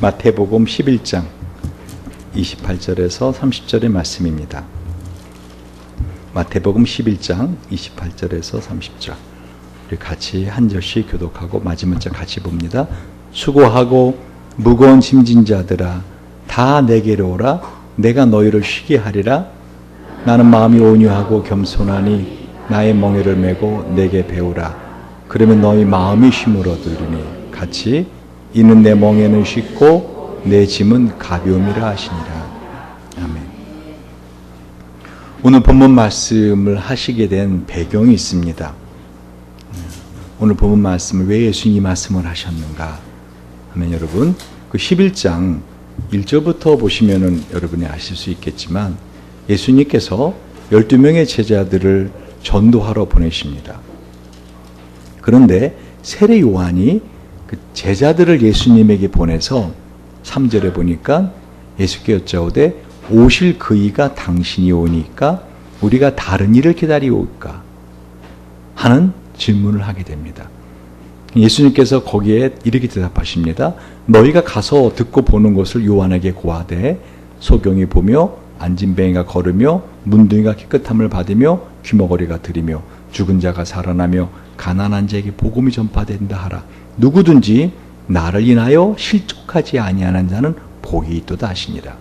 마태복음 11장 28절에서 30절의 말씀입니다. 마태복음 11장 28절에서 30절. 우리 같이 한 절씩 교독하고 마지막 절 같이 봅니다. 수고하고 무거운 짐진 자들아 다 내게로 오라. 내가 너희를 쉬게 하리라. 나는 마음이 온유하고 겸손하니 나의 멍에를 메고 내게 배우라. 그러면 너희 마음이 쉼을 얻으리니. 같이 이는 내 멍에는 쉽고 내 짐은 가벼움이라 하시니라. 아멘. 오늘 본문 말씀을 하시게 된 배경이 있습니다. 오늘 본문 말씀을 왜 예수님이 말씀을 하셨는가 하면 여러분 그 11장 1절부터 보시면은 여러분이 아실 수 있겠지만 예수님께서 12명의 제자들을 전도하러 보내십니다. 그런데 세례 요한이 그 제자들을 예수님에게 보내서 3절에 보니까 예수께 여짜오되 오실 그이가 당신이 오니까 우리가 다른 일을 기다리올까 하는 질문을 하게 됩니다. 예수님께서 거기에 이렇게 대답하십니다. 너희가 가서 듣고 보는 것을 요한에게 고하되 소경이 보며 안진뱅이가 걸으며 문둥이가 깨끗함을 받으며 귀머거리가 들이며 죽은 자가 살아나며 가난한 자에게 복음이 전파된다 하라. 누구든지 나를 인하여 실족하지 아니하는 자는 복이 있도다 하시니라.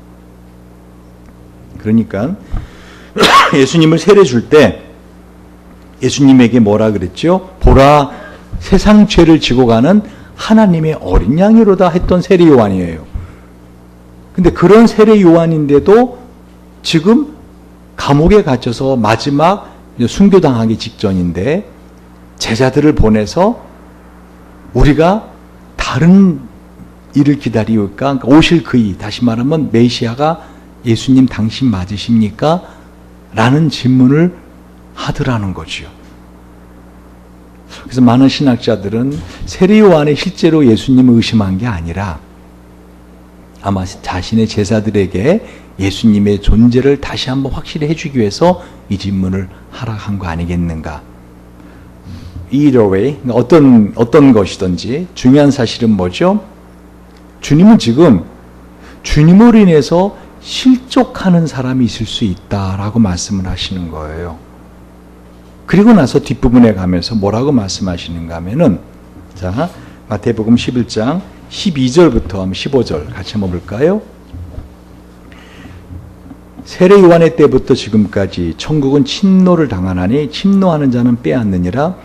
그러니까 예수님을 세례 줄 때 예수님에게 뭐라 그랬죠? 보라 세상 죄를 지고 가는 하나님의 어린 양이로다 했던 세례 요한이에요. 근데 그런 세례 요한인데도 지금 감옥에 갇혀서 마지막 순교당하기 직전인데 제자들을 보내서 우리가 다른 일을 기다리올까? 그러니까 오실 그이, 다시 말하면 메시아가 예수님 당신 맞으십니까? 라는 질문을 하더라는 거죠. 그래서 많은 신학자들은 세례 요한이 실제로 예수님을 의심한 게 아니라 아마 자신의 제자들에게 예수님의 존재를 다시 한번 확실히 해주기 위해서 이 질문을 하라 한 거 아니겠는가. Either way, 어떤 것이든지 중요한 사실은 뭐죠? 주님은 지금 주님으로 인해서 실족하는 사람이 있을 수 있다라고 말씀을 하시는 거예요. 그리고 나서 뒷부분에 가면서 뭐라고 말씀하시는가 하면은 자, 마태복음 11장 12절부터 15절 같이 한번 볼까요? 세례 요한의 때부터 지금까지 천국은 침노를 당하나니 침노하는 자는 빼앗느니라.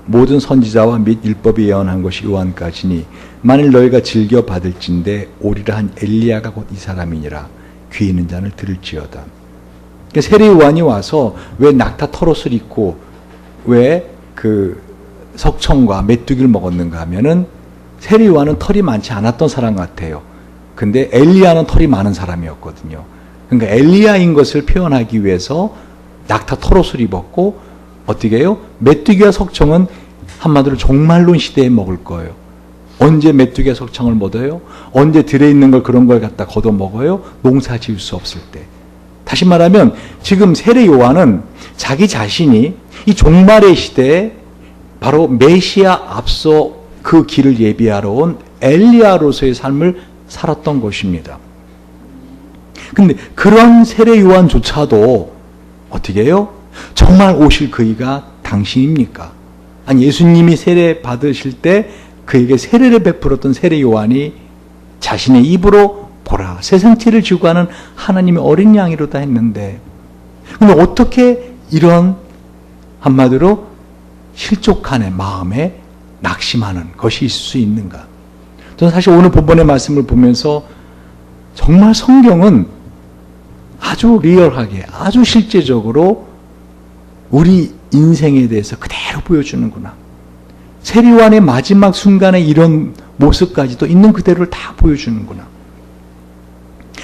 모든 선지자와 및 율법이 예언한 것이 요한까지니 만일 너희가 즐겨 받을진대 오리라 한 엘리야가 곧 이 사람이니라. 귀 있는 자는 들을지어다. 그러니까 세례 요한이 와서 왜 낙타 털옷을 입고 왜 그 석청과 메뚜기를 먹었는가 하면은 세례 요한은 털이 많지 않았던 사람 같아요. 근데 엘리야는 털이 많은 사람이었거든요. 그러니까 엘리야인 것을 표현하기 위해서 낙타 털옷을 입었고 어떻게 해요? 메뚜기와 석청은 한마디로 종말론 시대에 먹을 거예요. 언제 메뚜기와 석청을 먹어요? 언제 들에 있는 걸 그런 걸 갖다 걷어 먹어요? 농사 지을 수 없을 때. 다시 말하면 지금 세례 요한은 자기 자신이 이 종말의 시대에 바로 메시아 앞서 그 길을 예비하러 온 엘리야로서의 삶을 살았던 것입니다. 근데 그런 세례 요한조차도 어떻게 해요? 정말 오실 그이가 당신입니까? 아니 예수님이 세례 받으실 때 그에게 세례를 베풀었던 세례 요한이 자신의 입으로 보라 세상죄를 지고 가는 하나님의 어린 양이로다 했는데 근데 어떻게 이런 한마디로 실족한 마음에 낙심하는 것이 있을 수 있는가? 저는 사실 오늘 본문의 말씀을 보면서 정말 성경은 아주 리얼하게 아주 실제적으로 우리 인생에 대해서 그대로 보여주는구나. 세례 요한의 마지막 순간에 이런 모습까지도 있는 그대로를 다 보여주는구나.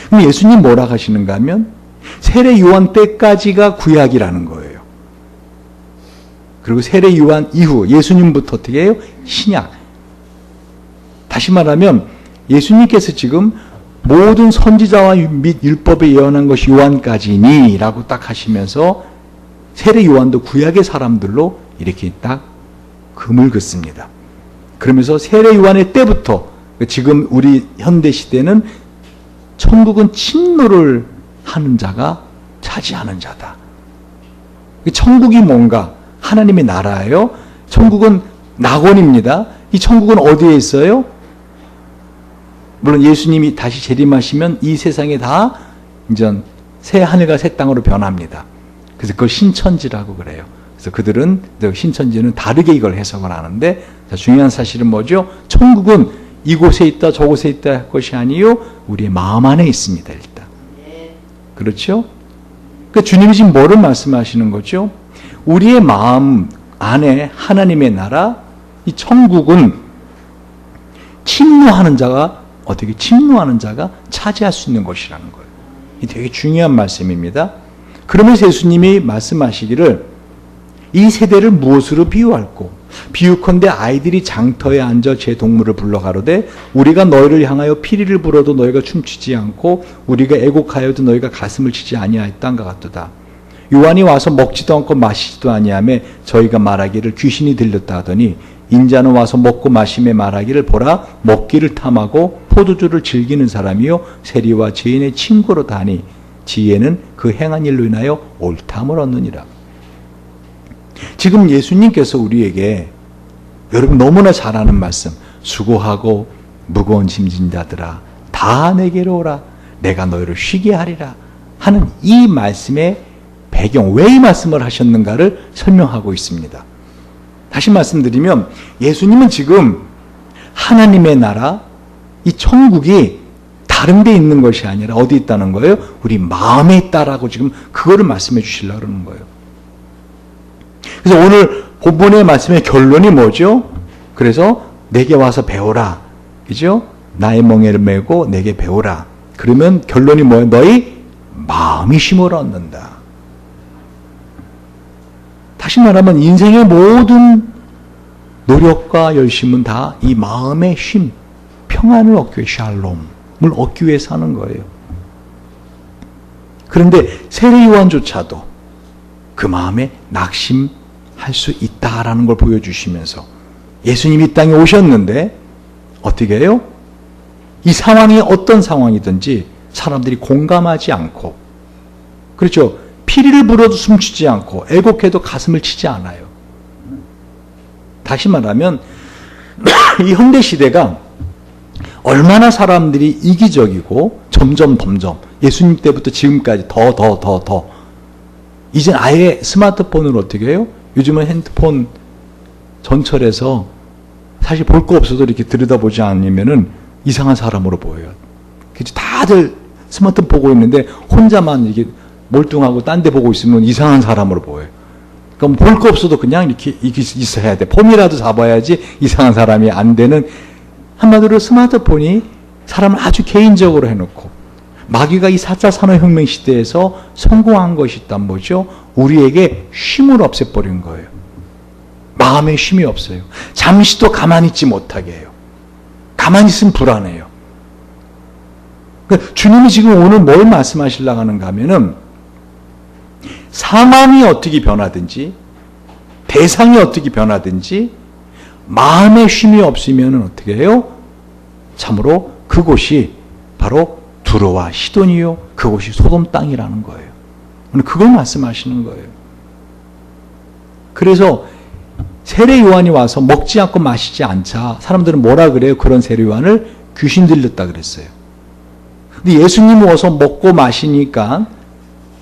그럼 예수님 뭐라 하시는가 하면 세례 요한 때까지가 구약이라는 거예요. 그리고 세례 요한 이후 예수님부터 어떻게 해요? 신약. 다시 말하면 예수님께서 지금 모든 선지자와 및 율법에 예언한 것이 요한까지니 라고 딱 하시면서 세례 요한도 구약의 사람들로 이렇게 딱 금을 긋습니다. 그러면서 세례 요한의 때부터 지금 우리 현대 시대는 천국은 침노를 하는 자가 차지하는 자다. 천국이 뭔가? 하나님의 나라예요. 천국은 낙원입니다. 이 천국은 어디에 있어요? 물론 예수님이 다시 재림하시면 이 세상에 다 이제 새 하늘과 새 땅으로 변합니다. 그래서 그걸 신천지라고 그래요. 그래서 그들은 신천지는 다르게 이걸 해석을 하는데, 중요한 사실은 뭐죠? 천국은 이곳에 있다 저곳에 있다 할 것이 아니요 우리의 마음 안에 있습니다. 일단 그렇죠? 그러니까 주님이 지금 뭐를 말씀하시는 거죠? 우리의 마음 안에 하나님의 나라, 이 천국은 침노하는 자가 어떻게 침노하는 자가 차지할 수 있는 것이라는 거예요. 이 되게 중요한 말씀입니다. 그러면서 예수님이 말씀하시기를 이 세대를 무엇으로 비유할꼬? 비유컨대 아이들이 장터에 앉아 제 동물을 불러 가로되 우리가 너희를 향하여 피리를 불어도 너희가 춤추지 않고 우리가 애곡하여도 너희가 가슴을 치지 아니하였단가 같도다. 요한이 와서 먹지도 않고 마시지도 아니하며 저희가 말하기를 귀신이 들렸다 하더니 인자는 와서 먹고 마시며 말하기를 보라 먹기를 탐하고 포도주를 즐기는 사람이요 세리와 죄인의 친구로 다니 지혜는 그 행한 일로 인하여 옳다함을 얻느니라. 지금 예수님께서 우리에게 여러분 너무나 잘 아는 말씀, 수고하고 무거운 짐진 자들아 다 내게로 오라 내가 너희를 쉬게 하리라 하는 이 말씀의 배경, 왜 이 말씀을 하셨는가를 설명하고 있습니다. 다시 말씀드리면 예수님은 지금 하나님의 나라, 이 천국이 다른 데 있는 것이 아니라 어디 있다는 거예요? 우리 마음에 있다라고 지금 그거를 말씀해 주시려고 그러는 거예요. 그래서 오늘 본문의 말씀의 결론이 뭐죠? 그래서 내게 와서 배우라. 그죠? 나의 멍에를 메고 내게 배우라. 그러면 결론이 뭐예요? 너희 마음이 쉼을 얻는다. 다시 말하면 인생의 모든 노력과 열심은 다 이 마음의 쉼, 평안을 얻기 위해 샬롬을 얻기 위해서 하는 거예요. 그런데 세례 요한조차도 그 마음에 낙심할 수 있다라는 걸 보여주시면서 예수님이 이 땅에 오셨는데 어떻게 해요? 이 상황이 어떤 상황이든지 사람들이 공감하지 않고, 그렇죠? 피리를 불어도 숨쉬지 않고 애곡해도 가슴을 치지 않아요. 다시 말하면 이 현대 시대가 얼마나 사람들이 이기적이고 점점 예수님 때부터 지금까지 더 이젠 아예 스마트폰을 어떻게 해요? 요즘은 핸드폰 전철에서 사실 볼 거 없어도 이렇게 들여다보지 않으면은 이상한 사람으로 보여요. 그치? 다들 스마트폰 보고 있는데 혼자만 이게 몰뚱하고 딴 데 보고 있으면 이상한 사람으로 보여요. 그러니까 볼 거 없어도 그냥 이렇게 있어야 돼. 폼이라도 잡아야지 이상한 사람이 안 되는, 한마디로 스마트폰이 사람을 아주 개인적으로 해놓고, 마귀가 이 4차 산업혁명 시대에서 성공한 것이 있단 뭐죠? 우리에게 쉼을 없애버린 거예요. 마음에 쉼이 없어요. 잠시도 가만히 있지 못하게 해요. 가만히 있으면 불안해요. 그러니까 주님이 지금 오늘 뭘 말씀하시려고 하는가 하면은 상황이 어떻게 변하든지 대상이 어떻게 변하든지 마음의 쉼이 없으면 어떻게 해요? 참으로 그곳이 바로 두로와 시돈이요 그곳이 소돔 땅이라는 거예요. 오늘 그걸 말씀하시는 거예요. 그래서 세례 요한이 와서 먹지 않고 마시지 않자 사람들은 뭐라 그래요? 그런 세례 요한을 귀신 들렸다 그랬어요. 근데 예수님이 와서 먹고 마시니까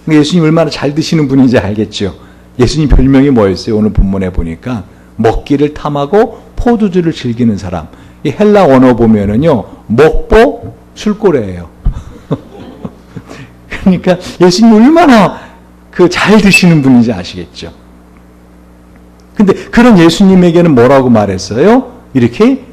예수님 얼마나 잘 드시는 분인지 알겠죠. 예수님 별명이 뭐였어요? 오늘 본문에 보니까 먹기를 탐하고 포도주를 즐기는 사람. 이 헬라 언어 보면은요 먹보 술고래예요. 그러니까 예수님 얼마나 그 잘 드시는 분인지 아시겠죠. 근데 그런 예수님에게는 뭐라고 말했어요? 이렇게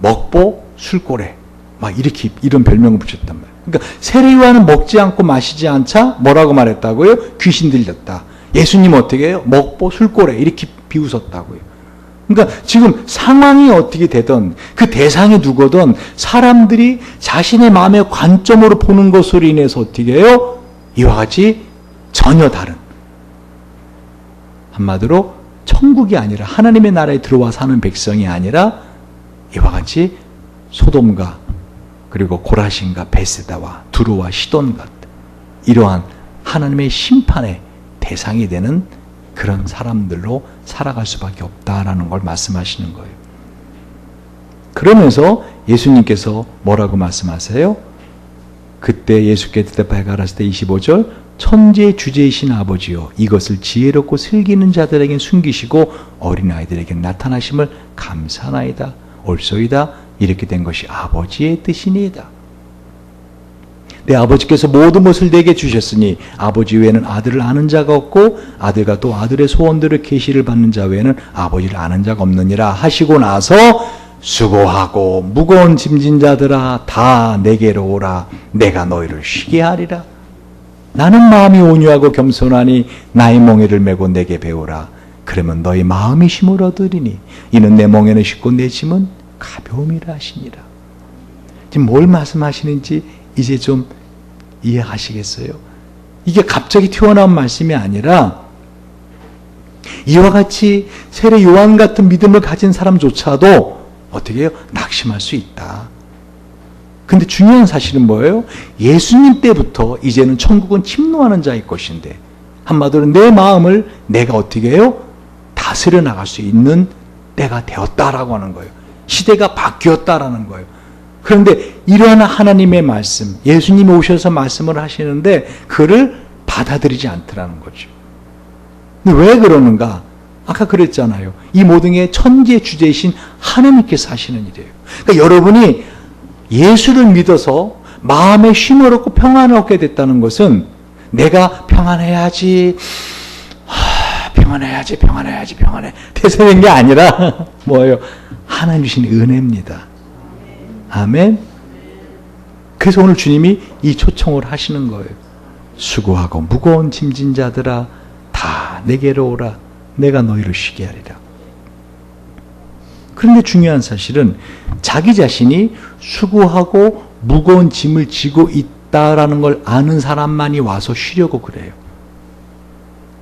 먹보 술고래 막 이렇게 이런 별명을 붙였단 말이에요. 그러니까 세례 요한은 먹지 않고 마시지 않자 뭐라고 말했다고요? 귀신 들렸다. 예수님 어떻게 해요? 먹보 술고래 이렇게 비웃었다고요. 그러니까 지금 상황이 어떻게 되든 그 대상이 누구든 사람들이 자신의 마음의 관점으로 보는 것으로 인해서 어떻게 해요? 이와 같이 전혀 다른, 한마디로 천국이 아니라 하나님의 나라에 들어와 사는 백성이 아니라 이와 같이 소돔과 그리고 고라신과 베세다와 두로와 시돈과 이러한 하나님의 심판의 대상이 되는 그런 사람들로 살아갈 수밖에 없다라는 걸 말씀하시는 거예요. 그러면서 예수님께서 뭐라고 말씀하세요? 그때 예수께서 대답하여 가라사대 때 25절 천지의 주제이신 아버지여 이것을 지혜롭고 슬기는 자들에겐 숨기시고 어린아이들에겐 나타나심을 감사하나이다. 옳소이다. 이렇게 된 것이 아버지의 뜻이니이다. 내 아버지께서 모든 것을 내게 주셨으니 아버지 외에는 아들을 아는 자가 없고 아들과 또 아들의 소원들을 계시를 받는 자 외에는 아버지를 아는 자가 없느니라 하시고 나서 수고하고 무거운 짐진 자들아 다 내게로 오라. 내가 너희를 쉬게 하리라. 나는 마음이 온유하고 겸손하니 나의 멍에를 메고 내게 배우라. 그러면 너희 마음이 힘을 얻으리니 이는 내 멍에는 쉽고 내 짐은 가벼움이라 하시니라. 지금 뭘 말씀하시는지 이제 좀 이해하시겠어요? 이게 갑자기 튀어나온 말씀이 아니라 이와 같이 세례 요한 같은 믿음을 가진 사람조차도 어떻게 해요? 낙심할 수 있다. 근데 중요한 사실은 뭐예요? 예수님 때부터 이제는 천국은 침노하는 자의 것인데 한마디로 내 마음을 내가 어떻게 해요? 다스려 나갈 수 있는 때가 되었다라고 하는 거예요. 시대가 바뀌었다라는 거예요. 그런데 이러한 하나님의 말씀, 예수님이 오셔서 말씀을 하시는데 그를 받아들이지 않더라는 거죠. 근데 왜 그러는가? 아까 그랬잖아요. 이 모든 게 천지의 주제이신 하나님께서 하시는 일이에요. 그러니까 여러분이 예수를 믿어서 마음에 쉼을 얻고 평안을 얻게 됐다는 것은 내가 평안해야지, 평안해 돼서 된 게 아니라 뭐예요? 하나님 주신 은혜입니다. 아멘. 그래서 오늘 주님이 이 초청을 하시는 거예요. 수고하고 무거운 짐진 자들아 다 내게로 오라. 내가 너희를 쉬게 하리라. 그런데 중요한 사실은 자기 자신이 수고하고 무거운 짐을 지고 있다라는 걸 아는 사람만이 와서 쉬려고 그래요.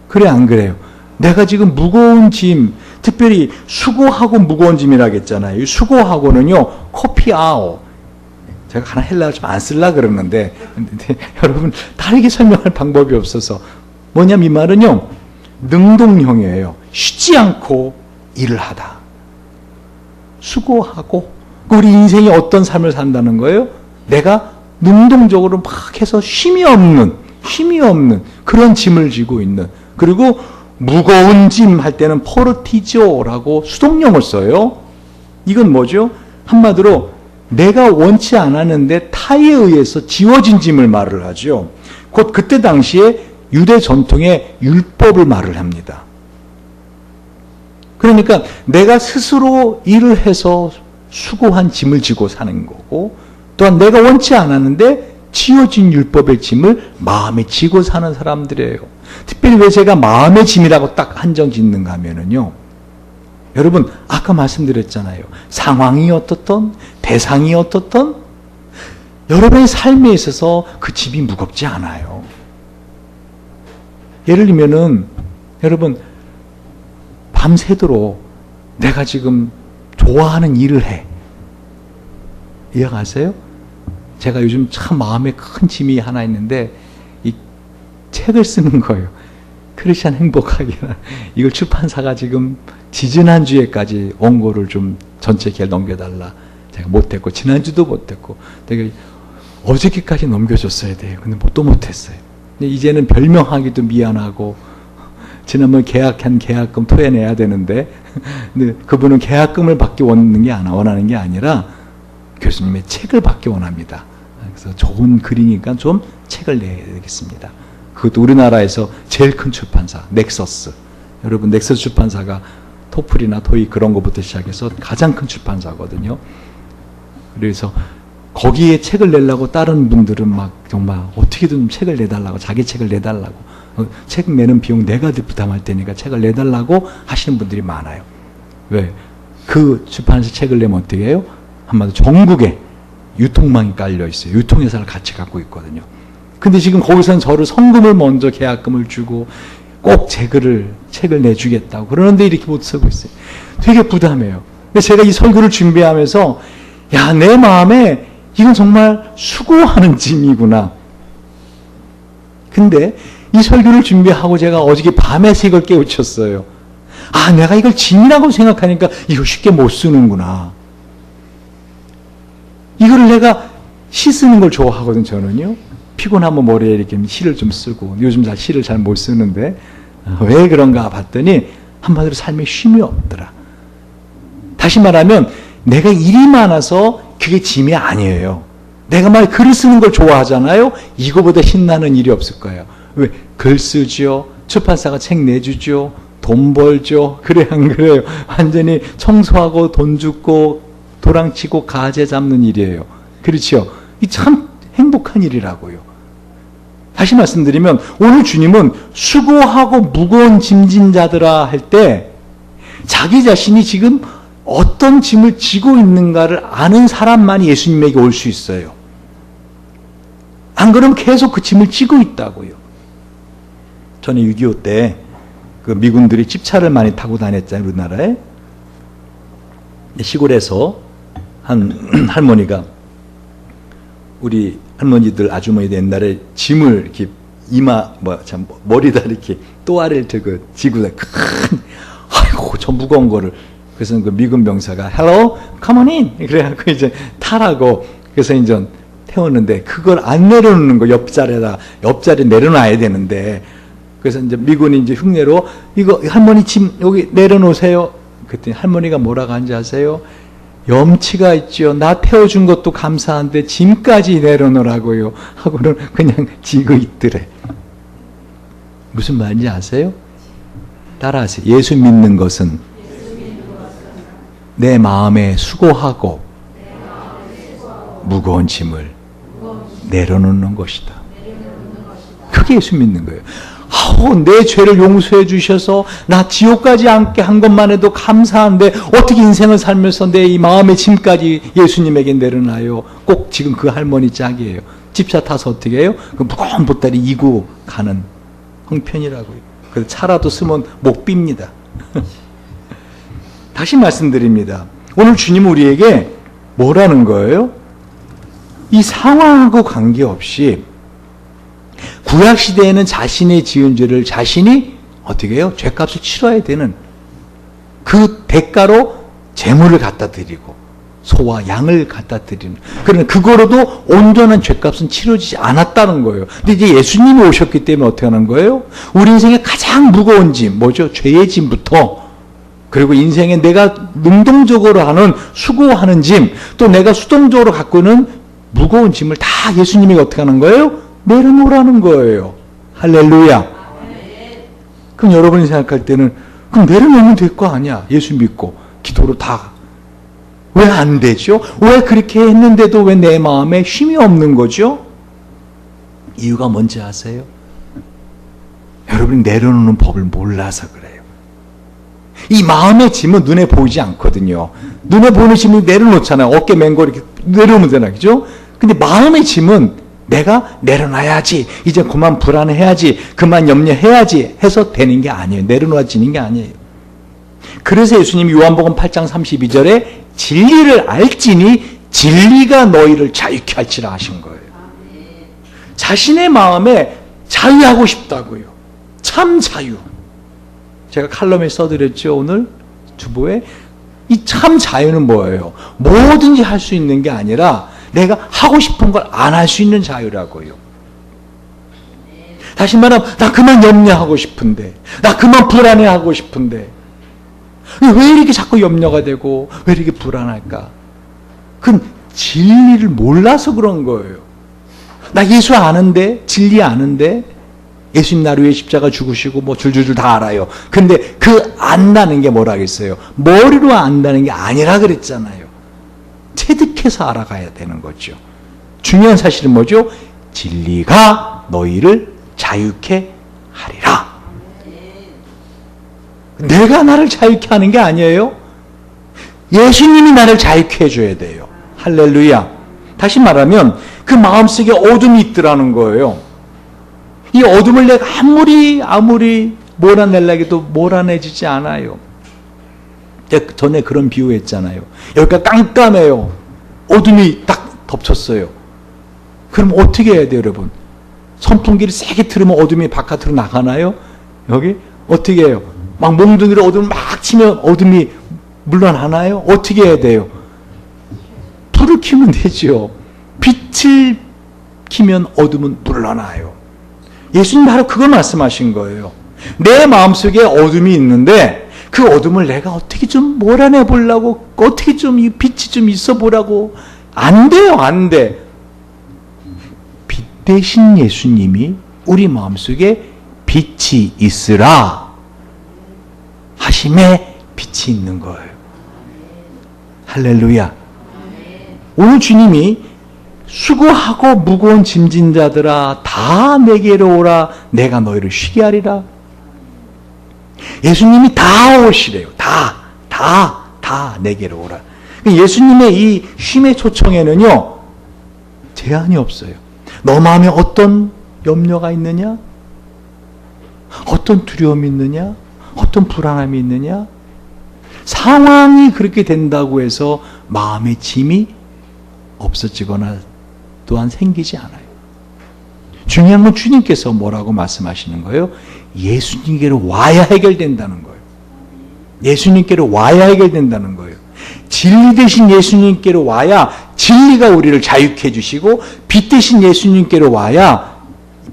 그래 안 그래요? 내가 지금 무거운 짐, 특별히 수고하고 무거운 짐이라고 했잖아요. 수고하고는요, 코피아오. 제가 하나 헬라어 좀 안 쓰려고 그러는데, 여러분, 다르게 설명할 방법이 없어서. 뭐냐면 이 말은요, 능동형이에요. 쉬지 않고 일을 하다. 수고하고, 우리 인생이 어떤 삶을 산다는 거예요? 내가 능동적으로 막 해서 쉼이 없는 그런 짐을 지고 있는, 그리고 무거운 짐 할 때는 포르티조라고 수동형을 써요. 이건 뭐죠? 한마디로 내가 원치 않았는데 타에 의해서 지워진 짐을 말을 하죠. 곧 그때 당시에 유대 전통의 율법을 말을 합니다. 그러니까 내가 스스로 일을 해서 수고한 짐을 지고 사는 거고, 또한 내가 원치 않았는데 지어진 율법의 짐을 마음에 지고 사는 사람들이에요. 특별히 왜 제가 마음의 짐이라고 딱 한정 짓는가 하면은요, 여러분 아까 말씀드렸잖아요. 상황이 어떻든 대상이 어떻든 여러분의 삶에 있어서 그 짐이 무겁지 않아요. 예를 들면은 여러분 밤새도록 내가 지금 좋아하는 일을 해. 이해가세요? 제가 요즘 참 마음에 큰 짐이 하나 있는데 이 책을 쓰는 거예요. 크리스찬 행복하기라. 이걸 출판사가 지금 지지난주에까지 원고를 좀 전체 길 넘겨달라. 제가 못했고 지난주도 못했고 되게 어저께까지 넘겨줬어야 돼요. 근데 또 못했어요. 근데 이제는 별명하기도 미안하고 지난번 계약한 계약금 토해내야 되는데 근데 그분은 계약금을 받기 원하는 게 아니라 교수님의 책을 받기 원합니다. 그래서 좋은 글이니까 좀 책을 내야 되겠습니다. 그것도 우리나라에서 제일 큰 출판사 넥서스. 여러분 넥서스 출판사가 토플이나 토익 그런 것부터 시작해서 가장 큰 출판사거든요. 그래서 거기에 책을 내려고 다른 분들은 막 정말 어떻게든 책을 내달라고, 자기 책을 내달라고, 책 내는 비용 내가 부담할 테니까 책을 내달라고 하시는 분들이 많아요. 왜? 그 출판사 책을 내면 어떻게 해요? 한마디로 전국에 유통망이 깔려 있어요. 유통회사를 같이 갖고 있거든요. 근데 지금 거기서는 저를 성금을 먼저 계약금을 주고 꼭 책을 내주겠다고 그러는데 이렇게 못 쓰고 있어요. 되게 부담해요. 근데 제가 이 설교를 준비하면서 야, 내 마음에 이건 정말 수고하는 짐이구나. 근데 이 설교를 준비하고 제가 어저께 밤에서 이걸 깨우쳤어요. 아, 내가 이걸 짐이라고 생각하니까 이거 쉽게 못 쓰는구나. 이거를 내가 시 쓰는 걸 좋아하거든, 저는요. 피곤하면 머리에 이렇게 시를 좀 쓰고, 요즘 시를 잘 못 쓰는데, 왜 그런가 봤더니, 한마디로 삶에 쉼이 없더라. 다시 말하면, 내가 일이 많아서 그게 짐이 아니에요. 내가 막 글을 쓰는 걸 좋아하잖아요. 이거보다 신나는 일이 없을 거예요. 왜? 글 쓰죠. 출판사가 책 내주죠. 돈 벌죠. 그래 안 그래요? 완전히 청소하고 돈 줍고 도랑치고 가재 잡는 일이에요. 그렇죠? 이 참 행복한 일이라고요. 다시 말씀드리면 오늘 주님은 수고하고 무거운 짐진 자들아 할 때 자기 자신이 지금 어떤 짐을 지고 있는가를 아는 사람만이 예수님에게 올 수 있어요. 안 그러면 계속 그 짐을 지고 있다고요. 저는 6.25 때 그 미군들이 집차를 많이 타고 다녔잖아요, 우리나라에. 시골에서 한 할머니가 우리 할머니들, 아주머니들 옛날에 짐을 이렇게 머리다 이렇게 또아를 들고 지고 아이고, 저 무거운 거를. 그래서 그 미군 병사가 Hello, come on in. 그래갖고 이제 타라고. 그래서 이제 태웠는데 그걸 안 내려놓는 거 옆자리에 내려놔야 되는데. 그래서 이제 미군이 이제 흉내로 이거 할머니 짐 여기 내려놓으세요. 그랬더니 할머니가 뭐라고 하는지 아세요? 염치가 있죠. 나 태워준 것도 감사한데 짐까지 내려놓으라고요. 하고는 그냥 지고 있더래. 무슨 말인지 아세요? 따라하세요. 예수 믿는 것은 내 마음에 수고하고 무거운 짐을 내려놓는 것이다. 그게 예수 믿는 거예요. 내 죄를 용서해 주셔서 나 지옥까지 앉게 한 것만 해도 감사한데 어떻게 인생을 살면서 내 이 마음의 짐까지 예수님에게 내려놔요. 꼭 지금 그 할머니 짝이에요. 집차 타서 어떻게 해요? 그 무거운 보따리 이고 가는 형편이라고요. 그래서 차라도 쓰면 목 빕니다. 다시 말씀드립니다. 오늘 주님은 우리에게 뭐라는 거예요? 이 상황하고 관계없이 구약시대에는 자신의 지은 죄를 자신이 어떻게 해요? 죄값을 치러야 되는 그 대가로 재물을 갖다 드리고 소와 양을 갖다 드리는, 그러나 그거로도 온전한 죄값은 치러지지 않았다는 거예요. 근데 이제 예수님이 오셨기 때문에 어떻게 하는 거예요? 우리 인생의 가장 무거운 짐, 뭐죠? 죄의 짐부터, 그리고 인생에 내가 능동적으로 하는 수고하는 짐, 또 내가 수동적으로 갖고 있는 무거운 짐을 다 예수님이 어떻게 하는 거예요? 내려놓으라는 거예요. 할렐루야. 그럼 여러분이 생각할 때는 그럼 내려놓으면 될 거 아니야. 예수 믿고 기도로 다. 왜 안 되죠? 왜 그렇게 했는데도 왜 내 마음에 쉼이 없는 거죠? 이유가 뭔지 아세요? 여러분이 내려놓는 법을 몰라서 그래요. 이 마음의 짐은 눈에 보이지 않거든요. 눈에 보이는 짐을 내려놓잖아요. 어깨 맨고 이렇게 내려오면 되나, 그죠? 근데 마음의 짐은 내가 내려놔야지, 이제 그만 불안해야지, 그만 염려해야지 해서 되는 게 아니에요. 내려놓아지는 게 아니에요. 그래서 예수님이 요한복음 8장 32절에 진리를 알지니 진리가 너희를 자유케 할지라 하신 거예요. 자신의 마음에 자유하고 싶다고요. 참 자유. 제가 칼럼에 써드렸죠, 오늘 주보에. 이 참 자유는 뭐예요? 뭐든지 할 수 있는 게 아니라 내가 하고 싶은 걸 안 할 수 있는 자유라고요. 다시 말하면 나 그만 염려하고 싶은데, 나 그만 불안해하고 싶은데 왜 이렇게 자꾸 염려가 되고 왜 이렇게 불안할까? 그건 진리를 몰라서 그런 거예요. 나 예수 아는데, 진리 아는데, 예수님 나를 위해 십자가 죽으시고 뭐 줄줄줄 다 알아요. 근데 그 안다는 게 뭐라 그랬어요? 머리로 안다는 게 아니라 그랬잖아요. 체득해서 알아가야 되는 거죠. 중요한 사실은 뭐죠? 진리가 너희를 자유케 하리라. 내가 나를 자유케 하는 게 아니에요. 예수님이 나를 자유케 해줘야 돼요. 할렐루야. 다시 말하면 그 마음속에 어둠이 있더라는 거예요. 이 어둠을 내가 아무리 몰아내려고 해도 몰아내지지 않아요. 전에 그런 비유했잖아요. 여기가 깜깜해요. 어둠이 딱 덮쳤어요. 그럼 어떻게 해야 돼요, 여러분? 선풍기를 세게 틀으면 어둠이 바깥으로 나가나요? 여기? 어떻게 해요? 막 몽둥이로 어둠을 막 치면 어둠이 물러나나요? 어떻게 해야 돼요? 불을 켜면 되죠. 빛을 켜면 어둠은 물러나요. 예수님 바로 그걸 말씀하신 거예요. 내 마음속에 어둠이 있는데 그 어둠을 내가 어떻게 좀 몰아내 보려고, 어떻게 좀 이 빛이 좀 있어 보라고. 안 돼요, 안 돼. 빛 대신 예수님이 우리 마음속에 빛이 있으라 하심에 빛이 있는 거예요. 할렐루야. 오늘 주님이 수고하고 무거운 짐진 자들아 다 내게로 오라 내가 너희를 쉬게 하리라. 예수님이 다 오시래요. 다 내게로 오라. 예수님의 이 쉼의 초청에는요 제한이 없어요. 너 마음에 어떤 염려가 있느냐? 어떤 두려움이 있느냐? 어떤 불안함이 있느냐? 상황이 그렇게 된다고 해서 마음의 짐이 없어지거나 또한 생기지 않아요. 중요한 건 주님께서 뭐라고 말씀하시는 거예요? 예수님께로 와야 해결된다는 거예요. 예수님께로 와야 해결된다는 거예요. 진리 대신 예수님께로 와야 진리가 우리를 자유케 해주시고 빛 대신 예수님께로 와야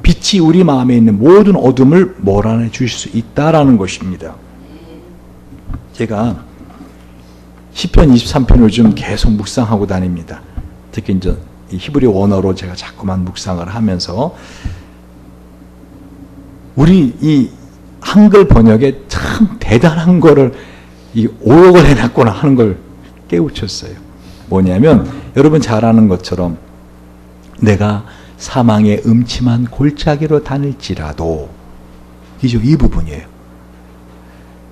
빛이 우리 마음에 있는 모든 어둠을 몰아내 주실 수 있다라는 것입니다. 제가 시편 23편을 요즘 계속 묵상하고 다닙니다. 특히 이제 히브리 원어로 제가 자꾸만 묵상을 하면서 우리 이 한글 번역에 참 대단한 거를 이 오역을 해놨구나 하는 걸 깨우쳤어요. 뭐냐면 여러분 잘 아는 것처럼 내가 사망의 음침한 골짜기로 다닐지라도 이 부분이에요.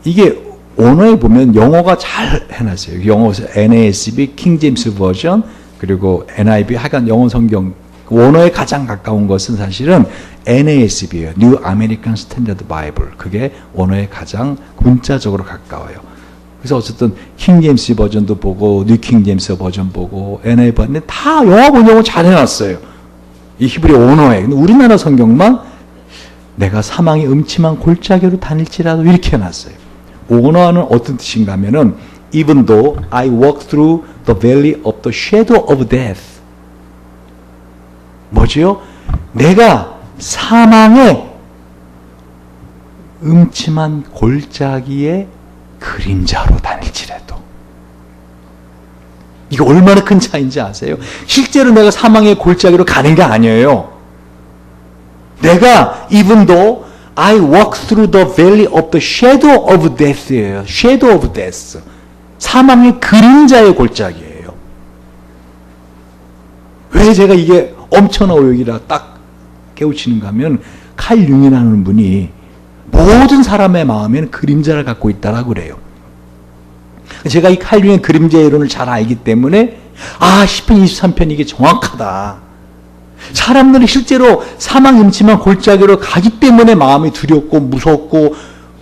이게 원어에 보면 영어가 잘 해놨어요. 영어에서 NASB, 킹 제임스 버전, 그리고 NIV, 하여간 영어 성경 원어에 가장 가까운 것은 사실은 NASB예요. New American Standard Bible. 그게 원어에 가장 문자적으로 가까워요. 그래서 어쨌든 킹 제임스 버전도 보고 뉴 킹 제임스 버전 보고 NIV 봤는데 다 영어 번역을 잘 해놨어요. 이 히브리 원어에. 근데 우리나라 성경만 내가 사망의 음침한 골짜기로 다닐지라도 이렇게 해놨어요. 원어는 어떤 뜻인가 하면은 Even though I walk through the valley of the shadow of death. 뭐지요? 내가 사망의 음침한 골짜기의 그림자로 다닐지라도. 이거 얼마나 큰 차이인지 아세요? 실제로 내가 사망의 골짜기로 가는 게 아니에요. 내가 even though I walk through the valley of the shadow of death예요. shadow of death. 사망의 그림자의 골짜기예요. 왜 제가 이게 엄청난 오역이라 딱 깨우치는가 하면 칼 융이라는 분이 모든 사람의 마음에는 그림자를 갖고 있다라고 그래요. 제가 이 칼 융의 그림자 이론을 잘 알기 때문에 시편 23편 이게 정확하다. 사람들이 실제로 사망 음침한 골짜기로 가기 때문에 마음이 두렵고 무섭고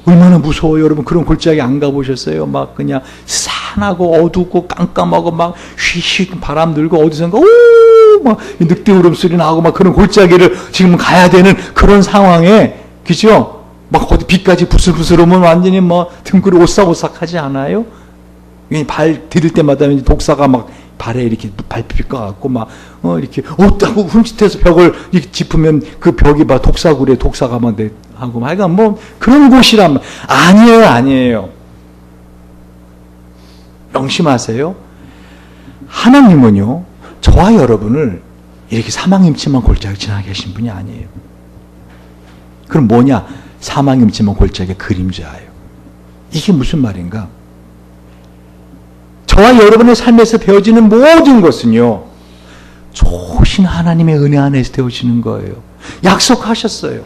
얼마나 무서워요. 여러분 그런 골짜기 안 가보셨어요? 막 그냥 산하고 어둡고 깜깜하고 막 휘휘 바람 들고 어디선가 막 늑대 울음소리 나고 막 그런 골짜기를 지금 가야 되는 그런 상황에 그죠? 막 어디 비까지 부슬부슬 오면 완전히 뭐 등골이 오싹오싹하지 않아요? 발 디딜 때마다 독사가 막 발에 이렇게 밟힐 것 같고 막 이렇게 없다고 흠칫해서 벽을 이렇게 짚으면 그 벽이 막 독사구리에 독사가 막 하고 하여간 뭐 그런 곳이란 아니에요. 명심하세요. 하나님은요 저와 여러분을 이렇게 사망 임침한 골짜기 지나게 하신 분이 아니에요. 그럼 뭐냐? 사망 임침한 골짜기의 그림자예요. 이게 무슨 말인가? 저와 여러분의 삶에서 되어지는 모든 것은요 좋으신 하나님의 은혜 안에서 되어지는 거예요. 약속하셨어요.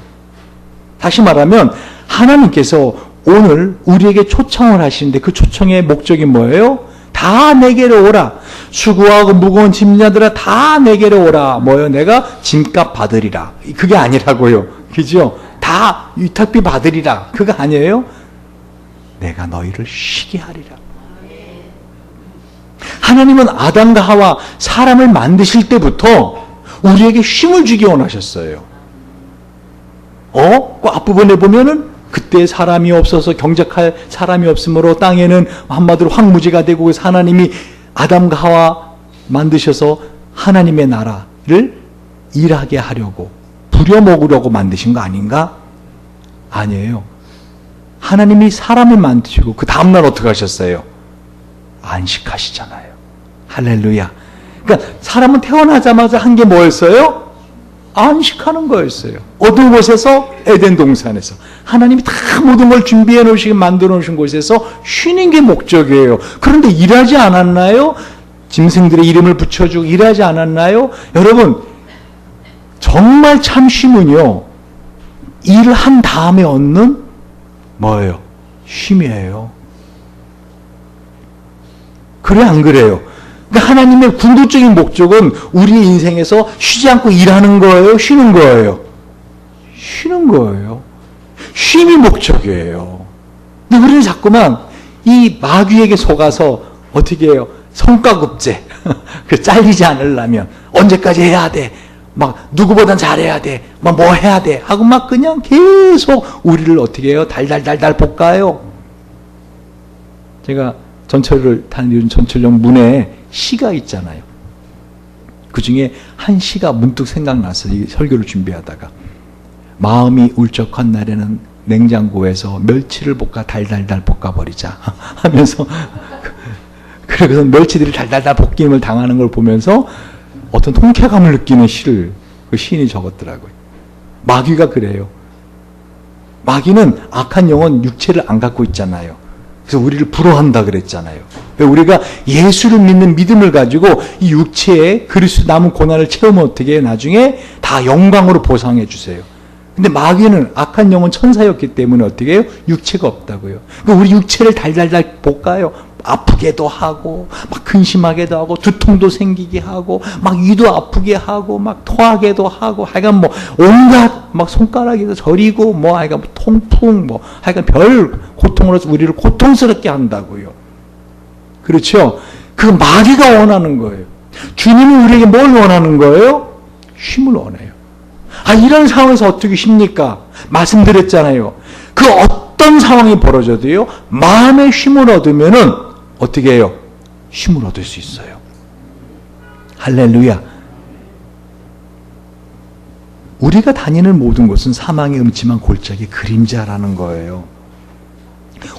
다시 말하면 하나님께서 오늘 우리에게 초청을 하시는데 그 초청의 목적이 뭐예요? 다 내게로 오라. 수고하고 무거운 짐자들아 다 내게로 오라. 뭐요? 내가 짐값 받으리라. 그게 아니라고요. 그죠? 다 위탁비 받으리라. 그거 아니에요? 내가 너희를 쉬게 하리라. 하나님은 아담과 하와 사람을 만드실 때부터 우리에게 쉼을 주기 원하셨어요. 그 앞부분에 보면은 그때 사람이 없어서 경작할 사람이 없으므로 땅에는 한마디로 황무지가 되고, 하나님이 아담과 하와 만드셔서 하나님의 나라를 일하게 하려고 부려먹으려고 만드신 거 아닌가? 아니에요. 하나님이 사람을 만드시고 그 다음날 어떻게 하셨어요? 안식하시잖아요. 할렐루야. 그러니까 사람은 태어나자마자 한 게 뭐였어요? 안식하는 거였어요. 어떤 곳에서? 에덴 동산에서. 하나님이 다 모든 걸 준비해 놓으시고 만들어 놓으신 곳에서 쉬는 게 목적이에요. 그런데 일하지 않았나요? 짐승들의 이름을 붙여주고 일하지 않았나요? 여러분, 정말 참 쉼은요, 일을 한 다음에 얻는 뭐예요? 쉼이에요. 그래, 안 그래요? 그러니까 하나님의 궁극적인 목적은 우리의 인생에서 쉬지 않고 일하는 거예요? 쉬는 거예요? 쉬는 거예요. 쉼이 목적이에요. 근데 우리는 자꾸만 이 마귀에게 속아서 어떻게 해요? 성과급제. 잘리지 않으려면 언제까지 해야 돼? 막 누구보단 잘해야 돼. 막 뭐 해야 돼. 하고 막 그냥 계속 우리를 어떻게 해요? 달달달달 볶아요. 제가 전철을 다니는 전철역 문에 시가 있잖아요. 그 중에 한 시가 문득 생각났어요. 이 설교를 준비하다가. 마음이 울적한 날에는 냉장고에서 멸치를 볶아 달달달 볶아버리자 하면서, 그래서 멸치들이 달달달 볶임을 당하는 걸 보면서 어떤 통쾌감을 느끼는 시를 그 시인이 적었더라고요. 마귀가 그래요. 마귀는 악한 영혼 육체를 안 갖고 있잖아요. 그래서 우리를 불허한다 그랬잖아요. 우리가 예수를 믿는 믿음을 가지고 이 육체에 그리스도 남은 고난을 채우면 어떻게 해요? 나중에 다 영광으로 보상해 주세요. 근데 마귀는 악한 영혼 천사였기 때문에 어떻게 해요? 육체가 없다고요. 그러니까 우리 육체를 달달달 볶아요. 아프게도 하고, 막 근심하게도 하고, 두통도 생기게 하고, 막 위도 아프게 하고, 막 토하게도 하고, 하여간 뭐 온갖 막 손가락에도 저리고, 뭐 하여간 뭐 통풍, 뭐 하여간 별 고통으로 우리를 고통스럽게 한다고요. 그렇죠? 그 마귀가 원하는 거예요. 주님은 우리에게 뭘 원하는 거예요? 쉼을 원해요. 이런 상황에서 어떻게 쉽니까? 말씀드렸잖아요. 그 어떤 상황이 벌어져도요, 마음의 쉼을 얻으면은 어떻게 해요? 쉼을 얻을 수 있어요. 할렐루야. 우리가 다니는 모든 곳은 사망의 음침한 골짜기 그림자라는 거예요.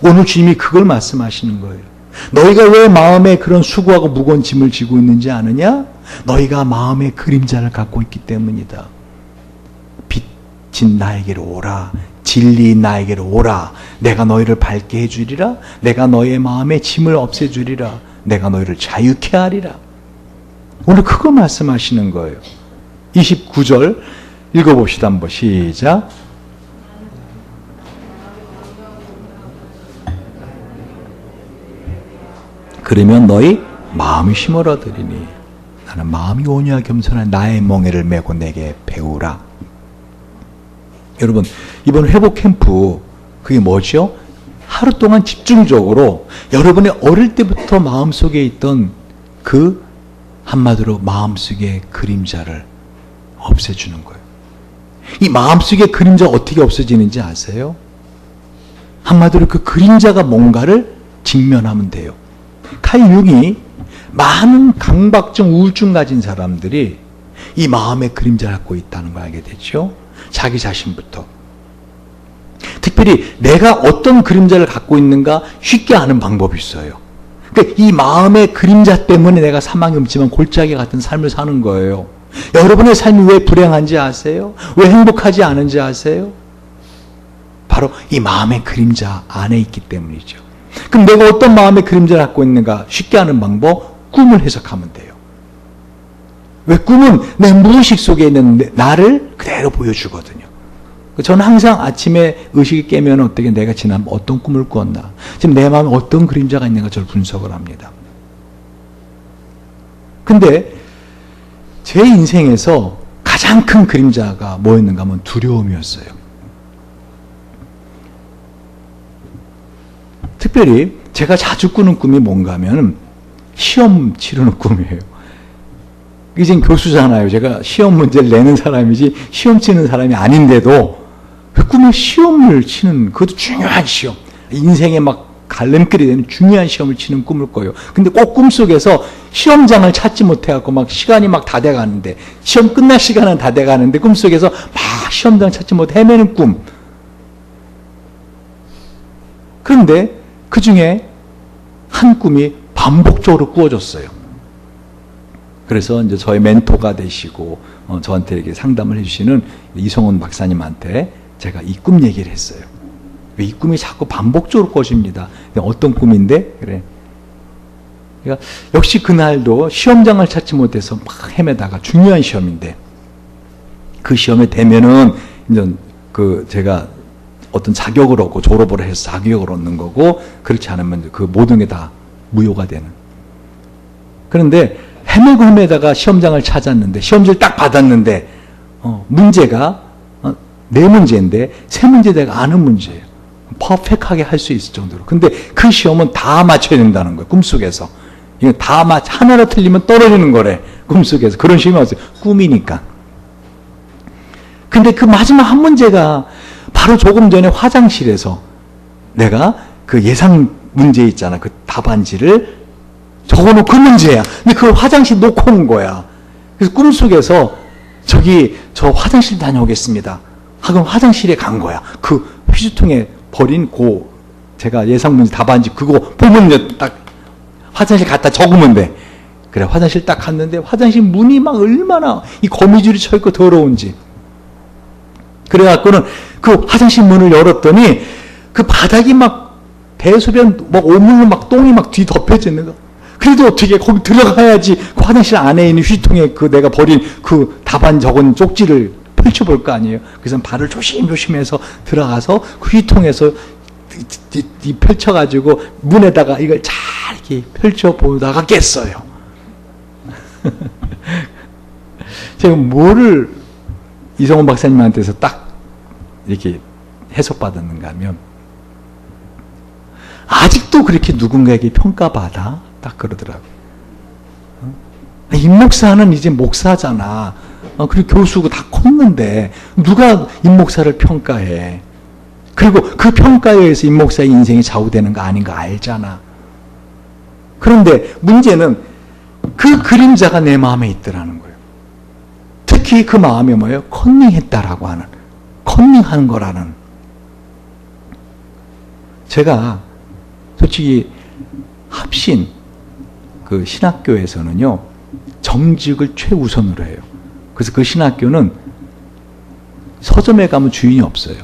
오늘 주님이 그걸 말씀하시는 거예요. 너희가 왜 마음에 그런 수고하고 무거운 짐을 지고 있는지 아느냐? 너희가 마음의 그림자를 갖고 있기 때문이다. 빛인 나에게로 오라. 진리인 나에게로 오라. 내가 너희를 밝게 해주리라. 내가 너희의 마음의 짐을 없애주리라. 내가 너희를 자유케 하리라. 오늘 그거 말씀하시는 거예요. 29절 읽어봅시다. 한번 시작. 그러면 너희 마음이 쉼을 얻으리니 나는 마음이 온유하고 겸손한 나의 멍에를 메고 내게 배우라. 여러분, 이번 회복 캠프 그게 뭐죠? 하루 동안 집중적으로 여러분의 어릴 때부터 마음속에 있던 그 한마디로 마음속의 그림자를 없애주는 거예요. 이 마음속의 그림자가 어떻게 없어지는지 아세요? 한마디로 그 그림자가 뭔가를 직면하면 돼요. 칼 융이 많은 강박증, 우울증 가진 사람들이 이 마음의 그림자를 갖고 있다는 걸 알게 됐죠. 자기 자신부터. 특별히 내가 어떤 그림자를 갖고 있는가 쉽게 아는 방법이 있어요. 그러니까 이 마음의 그림자 때문에 내가 사망이 음침한 골짜기 같은 삶을 사는 거예요. 여러분의 삶이 왜 불행한지 아세요? 왜 행복하지 않은지 아세요? 바로 이 마음의 그림자 안에 있기 때문이죠. 그럼 내가 어떤 마음의 그림자를 갖고 있는가 쉽게 아는 방법, 꿈을 해석하면 돼요. 왜? 꿈은 내 무의식 속에 있는 나를 그대로 보여주거든요. 저는 항상 아침에 의식이 깨면 어떻게 내가 지난번 어떤 꿈을 꾸었나, 지금 내 마음에 어떤 그림자가 있는가 저를 분석을 합니다. 근데 제 인생에서 가장 큰 그림자가 뭐였는가 하면 두려움이었어요. 특별히 제가 자주 꾸는 꿈이 뭔가 하면 시험 치르는 꿈이에요. 이젠 교수잖아요. 제가 시험 문제를 내는 사람이지 시험 치는 사람이 아닌데도 그 꿈에 시험을 치는, 그것도 중요한 시험, 인생에 막 갈림길이 되는 중요한 시험을 치는 꿈을 꿔요. 근데 꼭 꿈속에서 시험장을 찾지 못해갖고 막 시간이 막 다 돼가는데, 시험 끝날 시간은 다 돼가는데 꿈속에서 막 시험장 찾지 못해 헤매는 꿈. 그런데 그 중에 한 꿈이 반복적으로 꾸어졌어요. 그래서 이제 저의 멘토가 되시고 저한테 이렇게 상담을 해주시는 이성훈 박사님한테 제가 이 꿈 얘기를 했어요. 왜 이 꿈이 자꾸 반복적으로 꿔집니다. 어떤 꿈인데? 그래. 그러니까 역시 그날도 시험장을 찾지 못해서 막 헤매다가 중요한 시험인데, 그 시험에 되면은 이제 그 제가 어떤 자격을 얻고 졸업을 해서 자격을 얻는 거고, 그렇지 않으면 그 모든 게 다 무효가 되는. 그런데 헤매고 헤매다가 시험장을 찾았는데, 시험지를 딱 받았는데 문제가 네 문제인데 세 문제 내가 아는 문제예요. 퍼펙트하게 할 수 있을 정도로. 근데 그 시험은 다 맞춰야 된다는 거예요. 꿈속에서. 이거 다 하나로 틀리면 떨어지는 거래. 꿈속에서. 그런 시험이 왔어요. 꿈이니까. 근데 그 마지막 한 문제가 바로 조금 전에 화장실에서 내가 그 예상 문제 있잖아. 그 답안지를 적어놓은 그 문제야. 근데 그걸 화장실 놓고 온 거야. 그래서 꿈속에서 저 화장실 다녀오겠습니다 하고 화장실에 간 거야. 그 휴지통에 버린 제가 예상 문제 답안지 그거 보면 이제 딱 화장실 갔다 적으면 돼. 그래, 화장실 딱 갔는데 화장실 문이 막 얼마나 이 거미줄이 쳐있고 더러운지. 그래갖고는 그 화장실 문을 열었더니 그 바닥이 막 대소변 막 오물로 막 똥이 막 뒤덮여져 있는 거. 그래도 어떻게 거기 들어가야지 그 화장실 안에 있는 휴지통에 그 내가 버린 그 답안 적은 쪽지를 펼쳐볼 거 아니에요. 그래서 발을 조심조심해서 들어가서 그 휴지통에서 펼쳐가지고 문에다가 이걸 잘 이렇게 펼쳐보다가 깼어요. 제가 뭐를 이성훈 박사님한테서 딱 이렇게 해석받았는가 하면, 아직도 그렇게 누군가에게 평가받아? 딱 그러더라고요. 임 목사는 이제 목사잖아. 그리고 교수고 다 컸는데 누가 임 목사를 평가해. 그리고 그 평가에 의해서 임 목사의 인생이 좌우되는 거 아닌 거 알잖아. 그런데 문제는 그 그림자가 내 마음에 있더라는 거예요. 특히 그 마음이 뭐예요? 컨닝했다라고 하는, 컨닝하는 거라는. 제가 솔직히 합신 그 신학교에서는요, 정직을 최우선으로 해요. 그래서 그 신학교는 서점에 가면 주인이 없어요.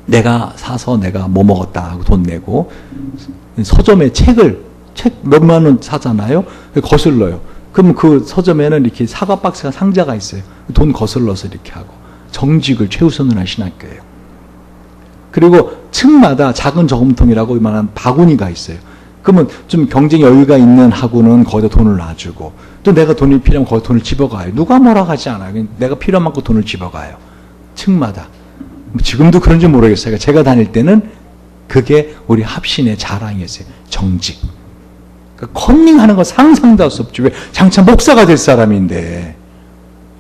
내가 사서 내가 뭐 먹었다 하고 돈 내고, 서점에 책 몇만 원 사잖아요. 거슬러요. 그러면 그 서점에는 이렇게 사과 박스가 상자가 있어요. 돈 거슬러서 이렇게 하고. 정직을 최우선으로 한 신학교예요. 그리고 층마다 작은 저금통이라고 이만한 바구니가 있어요. 그러면 좀 경쟁 여유가 있는 학우는 거기다 돈을 놔주고, 또 내가 돈이 필요하면 거기 돈을 집어가요. 누가 뭐라 하지 않아요. 내가 필요한 만큼 돈을 집어가요. 층마다. 지금도 그런지 모르겠어요. 제가 다닐 때는 그게 우리 합신의 자랑이었어요. 정직. 그러니까 컨닝하는 거 상상도 할 수 없죠. 왜? 장차 목사가 될 사람인데.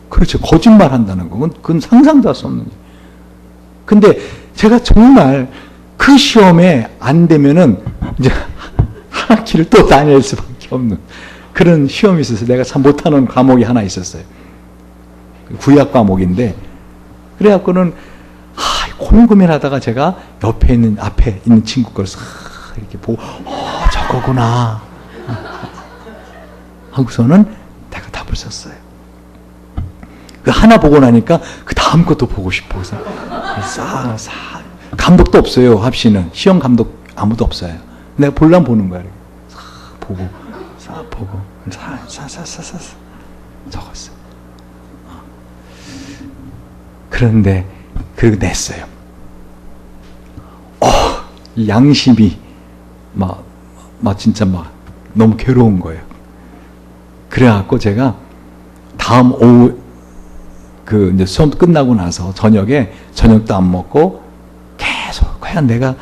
그렇죠. 거짓말 한다는 건 그건 상상도 할 수 없는 거예요. 근데 제가 정말 그 시험에 안 되면은 이제 한 학기를 또 다닐 수밖에 없는 그런 시험이 있어서 내가 참 못하는 과목이 하나 있었어요. 구약 과목인데, 그래갖고는 고민하다가 제가 앞에 있는 친구 걸 싹 이렇게 보고, 저거구나 하고서는 내가 답을 썼어요. 그 하나 보고 나니까 그 다음 것도 보고 싶어. 그래서 감독도 없어요. 합시는 시험 감독 아무도 없어요. 내가 볼람 보는 거야. 싹 보고 적었어. 그런데 그리고 냈어요. 이 양심이 막 진짜 막 너무 괴로운 거예요. 그래갖고 제가 다음 오후 그 이제 수업 끝나고 나서 저녁에 저녁도 안 먹고 계속 과연 내가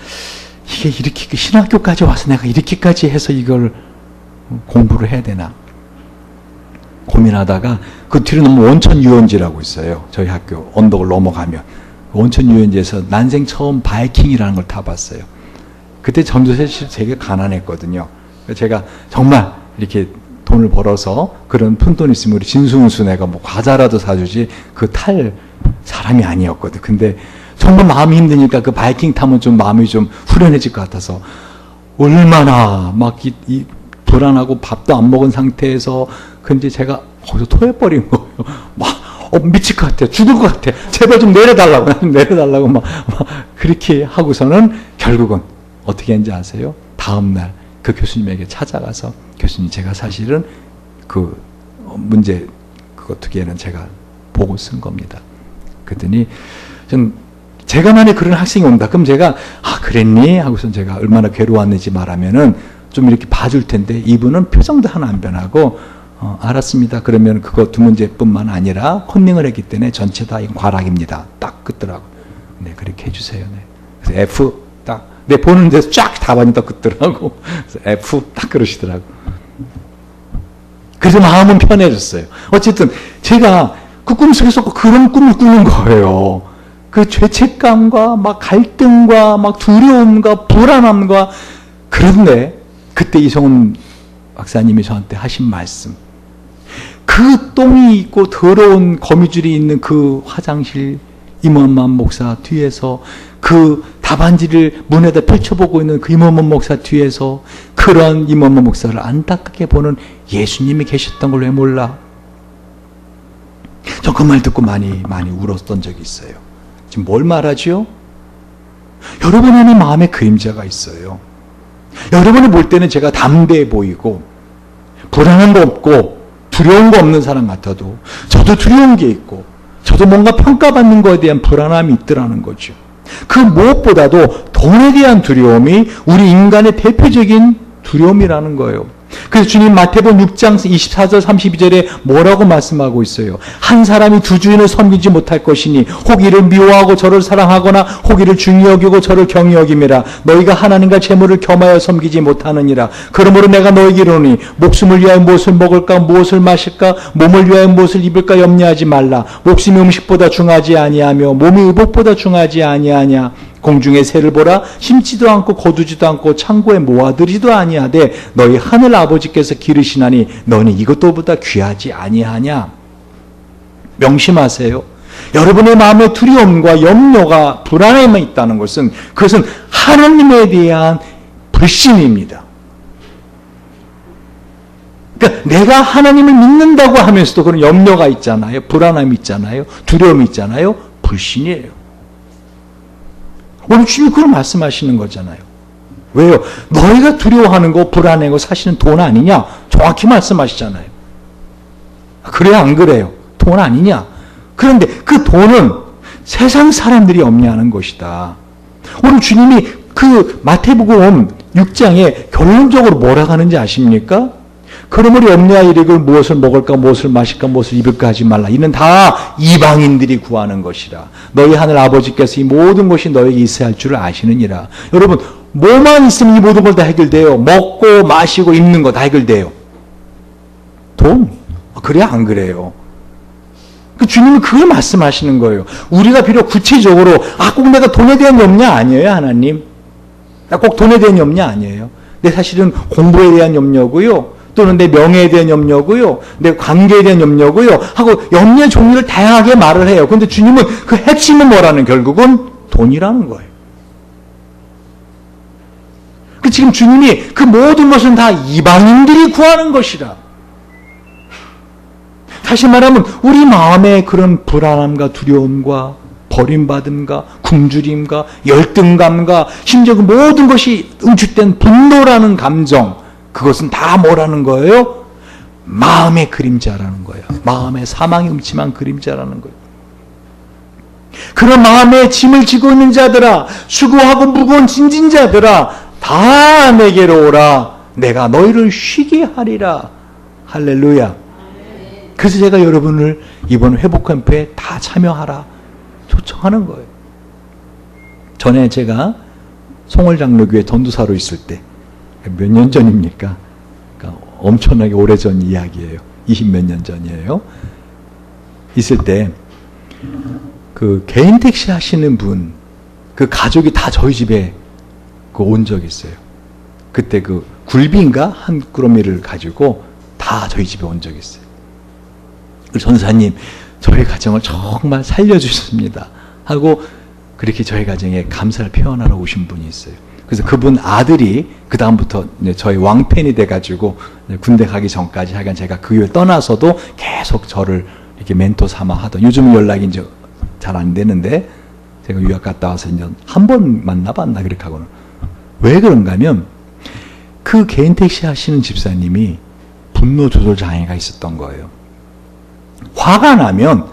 이게 이렇게 신학교까지 와서 내가 이렇게까지 해서 이걸 공부를 해야 되나 고민하다가 그 뒤로 넘어 온천유원지라고 있어요. 저희 학교 언덕을 넘어가면 온천유원지에서 난생 처음 바이킹이라는 걸 타봤어요. 그때 전도세 되게 가난했거든요. 제가 정말 이렇게 돈을 벌어서 그런 푼돈 있으면 우리 진수은수 내가 뭐 과자라도 사주지 그 탈 사람이 아니었거든. 근데 정말 마음이 힘드니까 그 바이킹 타면 좀 마음이 좀 후련해질 것 같아서 얼마나 막 이 불안하고 밥도 안 먹은 상태에서 근데 제가 거기서 토해버린 거예요. 막 미칠 것 같아. 죽을 것 같아. 제발 좀 내려달라고. 내려달라고 막 그렇게 하고서는 결국은 어떻게 했는지 아세요? 다음날 그 교수님에게 찾아가서 교수님 제가 사실은 그 문제 그거 두 개는 제가 보고 쓴 겁니다. 그랬더니 제가 만약에 그런 학생이 온다. 그럼 제가 그랬니? 하고선 제가 얼마나 괴로웠는지 말하면은 좀 이렇게 봐줄 텐데 이분은 표정도 하나 안 변하고 알았습니다. 그러면 그거 두 문제뿐만 아니라 컨닝을 했기 때문에 전체 다 이건 과락입니다. 딱 긋더라고. 네, 그렇게 해주세요. 네. 그래서 F 딱. 내 보는 데서 쫙 답안이 딱 긋더라고. 그래서 F 딱 그러시더라고. 그래서 마음은 편해졌어요. 어쨌든 제가 그 꿈속에서 그런 꿈을 꾸는 거예요. 그 죄책감과 막 갈등과 막 두려움과 불안함과 그런데 그때 이성훈 박사님이 저한테 하신 말씀 그 똥이 있고 더러운 거미줄이 있는 그 화장실 임원만 목사 뒤에서 그 답안지를 문에다 펼쳐보고 있는 그 임원만 목사 뒤에서 그런 임원만 목사를 안타깝게 보는 예수님이 계셨던 걸 왜 몰라? 저 그 말 듣고 많이 울었던 적이 있어요. 지금 뭘 말하죠? 여러분 안에 마음의 그림자가 있어요. 여러분이 볼 때는 제가 담대해 보이고 불안한 거 없고 두려운 거 없는 사람 같아도 저도 두려운 게 있고 저도 뭔가 평가받는 거에 대한 불안함이 있더라는 거죠. 그 무엇보다도 돈에 대한 두려움이 우리 인간의 대표적인 두려움이라는 거예요. 그래서 주님 마태복음 6장 24절 32절에 뭐라고 말씀하고 있어요? 한 사람이 두 주인을 섬기지 못할 것이니 혹 이를 미워하고 저를 사랑하거나 혹 이를 중히 여기고 저를 경히 여김이라. 너희가 하나님과 재물을 겸하여 섬기지 못하느니라. 그러므로 내가 너희에게 이르노니 목숨을 위하여 무엇을 먹을까 무엇을 마실까 몸을 위하여 무엇을 입을까 염려하지 말라. 목숨이 음식보다 중하지 아니하며 몸이 의복보다 중하지 아니하냐. 공중의 새를 보라. 심지도 않고 거두지도 않고 창고에 모아들이지도 아니하되 너희 하늘 아버지께서 기르시나니 너는 이것도보다 귀하지 아니하냐. 명심하세요. 여러분의 마음에 두려움과 염려가 불안함이 있다는 것은 그것은 하나님에 대한 불신입니다. 그러니까 내가 하나님을 믿는다고 하면서도 그런 염려가 있잖아요. 불안함이 있잖아요. 두려움이 있잖아요. 불신이에요. 오늘 주님이 그걸 말씀하시는 거잖아요. 왜요? 너희가 두려워하는 거, 불안해하는 거 사실은 돈 아니냐? 정확히 말씀하시잖아요. 그래요? 안 그래요? 돈 아니냐? 그런데 그 돈은 세상 사람들이 염려하는 것이다. 오늘 주님이 그 마태복음 6장에 결론적으로 뭐라고 하는지 아십니까? 그러므로 염려하여 이르기를 무엇을 먹을까 무엇을 마실까 무엇을 입을까 하지 말라. 이는 다 이방인들이 구하는 것이라. 너희 하늘 아버지께서 이 모든 것이 너에게 있어야 할 줄을 아시느니라. 여러분 뭐만 있으면 이 모든 걸 다 해결돼요. 먹고 마시고 입는 거 다 해결돼요. 돈? 그래 안 그래요? 그 주님은 그걸 말씀하시는 거예요. 우리가 비록 구체적으로 꼭 내가 돈에 대한 염려 아니에요 하나님. 나 꼭 돈에 대한 염려 아니에요. 내 사실은 공부에 대한 염려고요. 또는 내 명예에 대한 염려고요. 내 관계에 대한 염려고요. 하고 염려의 종류를 다양하게 말을 해요. 그런데 주님은 그 핵심은 뭐라는 결국은 돈이라는 거예요. 지금 주님이 그 모든 것은 다 이방인들이 구하는 것이라. 다시 말하면 우리 마음의 그런 불안함과 두려움과 버림받음과 굶주림과 열등감과 심지어 그 모든 것이 응축된 분노라는 감정, 그것은 다 뭐라는 거예요? 마음의 그림자라는 거예요. 마음의 사망이 음침한 그림자라는 거예요. 그런 마음에 짐을 지고 있는 자들아, 수고하고 무거운 짐진 자들아, 다 내게로 오라. 내가 너희를 쉬게 하리라. 할렐루야. 그래서 제가 여러분을 이번 회복 캠프에 다 참여하라 초청하는 거예요. 전에 제가 송월장로교회 전도사로 있을 때 몇 년 전입니까? 그러니까 엄청나게 오래전 이야기예요. 20몇 년 전이에요. 있을 때 그 개인 택시 하시는 분, 그 가족이 다 저희 집에 온 적이 있어요. 그때 그 굴비인가 한 꾸러미를 가지고 다 저희 집에 온 적이 있어요. 전사님, 저희 가정을 정말 살려주셨습니다 하고 그렇게 저희 가정에 감사를 표현하러 오신 분이 있어요. 그래서 그분 아들이 그 다음부터 저희 왕팬이 돼가지고 군대 가기 전까지 하여간 제가 그 교회 떠나서도 계속 저를 이렇게 멘토 삼아 하던, 요즘은 연락이 이제 잘 안 되는데 제가 유학 갔다 와서 이제 한 번 만나봤나 그렇게 하고는. 왜 그런가 하면 그 개인 택시 하시는 집사님이 분노 조절 장애가 있었던 거예요. 화가 나면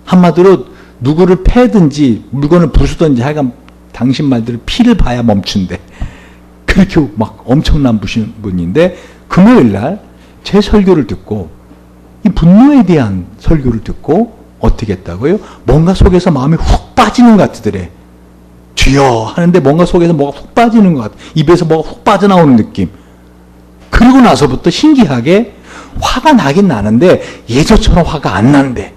한마디로 누구를 패든지 물건을 부수든지 하여간 당신 말대로 피를 봐야 멈춘대. 그렇게 막 엄청난 분인데 금요일 날 제 설교를 듣고 이 분노에 대한 설교를 듣고 어떻게 했다고요? 뭔가 속에서 마음이 훅 빠지는 것 같으더래. 주여 하는데 뭔가 속에서 뭐가 훅 빠지는 것 같아. 입에서 뭐가 훅 빠져나오는 느낌. 그리고 나서부터 신기하게 화가 나긴 나는데 예전처럼 화가 안 나는데,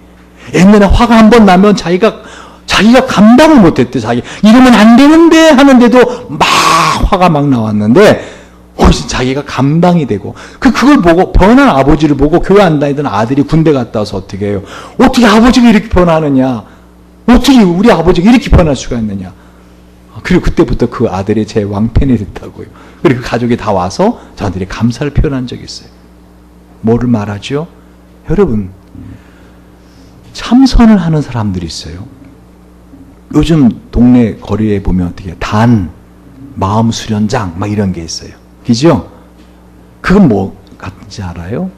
옛날에 화가 한 번 나면 자기가 감당을 못했대. 이러면 안 되는데 하는데도 막 화가 막 나왔는데 훨씬 자기가 감당이 되고, 그걸 보고 변한 아버지를 보고 교회 안 다니던 아들이 군대 갔다 와서 어떻게 해요? 어떻게 아버지가 이렇게 변하느냐? 어떻게 우리 아버지가 이렇게 변할 수가 있느냐? 그리고 그때부터 그 아들이 제 왕팬이 됐다고요. 그리고 그 가족이 다 와서 저한테 감사를 표현한 적이 있어요. 뭐를 말하죠? 여러분, 참선을 하는 사람들이 있어요. 요즘 동네 거리에 보면 어떻게 마음 수련장 막 이런 게 있어요. 그죠? 그건 뭐 같은지 알아요?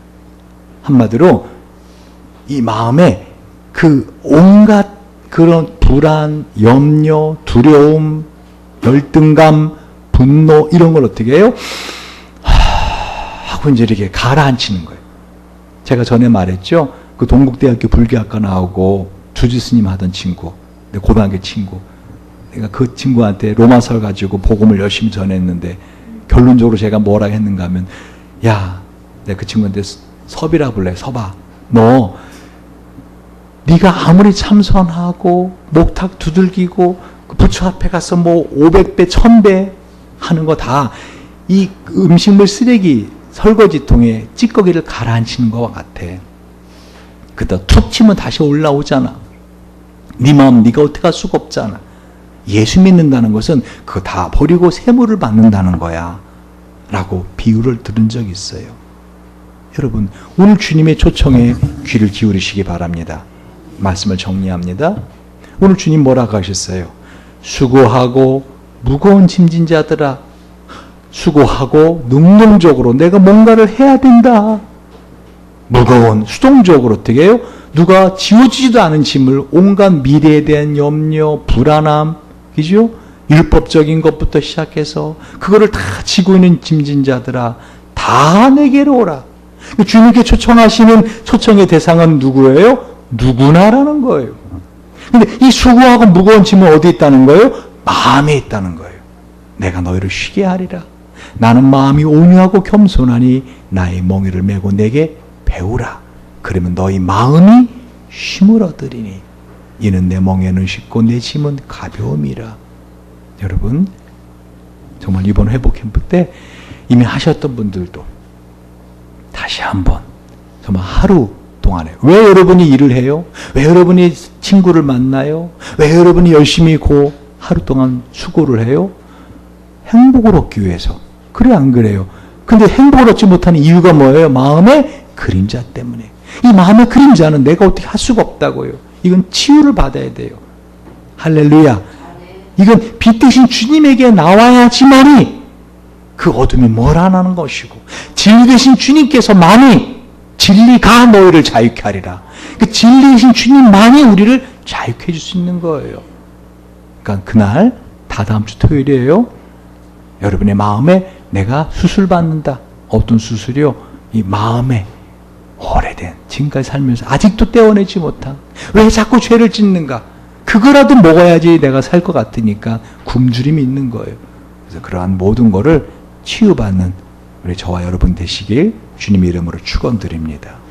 한마디로 이 마음에 그 온갖 그런 불안, 염려, 두려움, 열등감, 분노 이런 걸 어떻게 해요? 하고 이제 이렇게 가라앉히는 거예요. 제가 전에 말했죠? 그 동국대학교 불교학과 나오고 주지스님 하던 친구, 내 고등학교 친구. 내가 그 친구한테 로마서를 가지고 복음을 열심히 전했는데 결론적으로 제가 뭐라 했는가 하면, 야, 내가 그 친구한테 섭이라 불래. 섭아, 너 네가 아무리 참선하고 목탁 두들기고 그 부처 앞에 가서 뭐 500배 1000배 하는 거 다 이 음식물 쓰레기 설거지통에 찌꺼기를 가라앉히는 것과 같아. 그러다 툭 치면 다시 올라오잖아. 네 마음 네가 어떻게 할 수가 없잖아. 예수 믿는다는 것은 그거 다 버리고 세무를 받는다는 거야 라고 비유를 들은 적이 있어요. 여러분, 오늘 주님의 초청에 귀를 기울이시기 바랍니다. 말씀을 정리합니다. 오늘 주님 뭐라고 하셨어요? 수고하고 무거운 짐진 자들아, 수고하고 능동적으로 내가 뭔가를 해야 된다. 무거운 수동적으로 어떻게 해요? 누가 지워지지도 않은 짐을, 온갖 미래에 대한 염려, 불안함, 그죠? 율법적인 것부터 시작해서 그거를 다 지고 있는 짐진 자들아, 다 내게로 오라. 주님께 초청하시는 초청의 대상은 누구예요? 누구나라는 거예요. 근데 이 수고하고 무거운 짐은 어디 있다는 거예요? 마음에 있다는 거예요. 내가 너희를 쉬게 하리라. 나는 마음이 온유하고 겸손하니 나의 멍에를 메고 내게 배우라. 그러면 너희 마음이 쉼을 얻으리니 이는 내 멍에는 쉽고 내 짐은 가벼움이라. 여러분, 정말 이번 회복 캠프 때 이미 하셨던 분들도 다시 한번 정말 하루 동안에, 왜 여러분이 일을 해요? 왜 여러분이 친구를 만나요? 왜 여러분이 열심히 하루 동안 수고를 해요? 행복을 얻기 위해서. 그래 안 그래요? 근데 행복을 얻지 못하는 이유가 뭐예요? 마음의 그림자 때문에. 이 마음의 그림자는 내가 어떻게 할 수가 없다고요. 이건 치유를 받아야 돼요. 할렐루야. 이건 빛 대신 주님에게 나와야지만이 그 어둠이 몰아나는 것이고, 진리 대신 주님께서만이 진리가 너희를 자유케 하리라. 그 진리 대신 주님만이 우리를 자유케 해줄 수 있는 거예요. 그러니까 그날, 다 다음 주 토요일이에요. 여러분의 마음에 내가 수술 받는다. 어떤 수술이요? 이 마음에 오래된, 지금까지 살면서 아직도 떼어내지 못한, 왜 자꾸 죄를 짓는가? 그거라도 먹어야지 내가 살 것 같으니까 굶주림이 있는 거예요. 그래서 그러한 모든 거를 치유받는 우리 저와 여러분 되시길 주님의 이름으로 축원드립니다.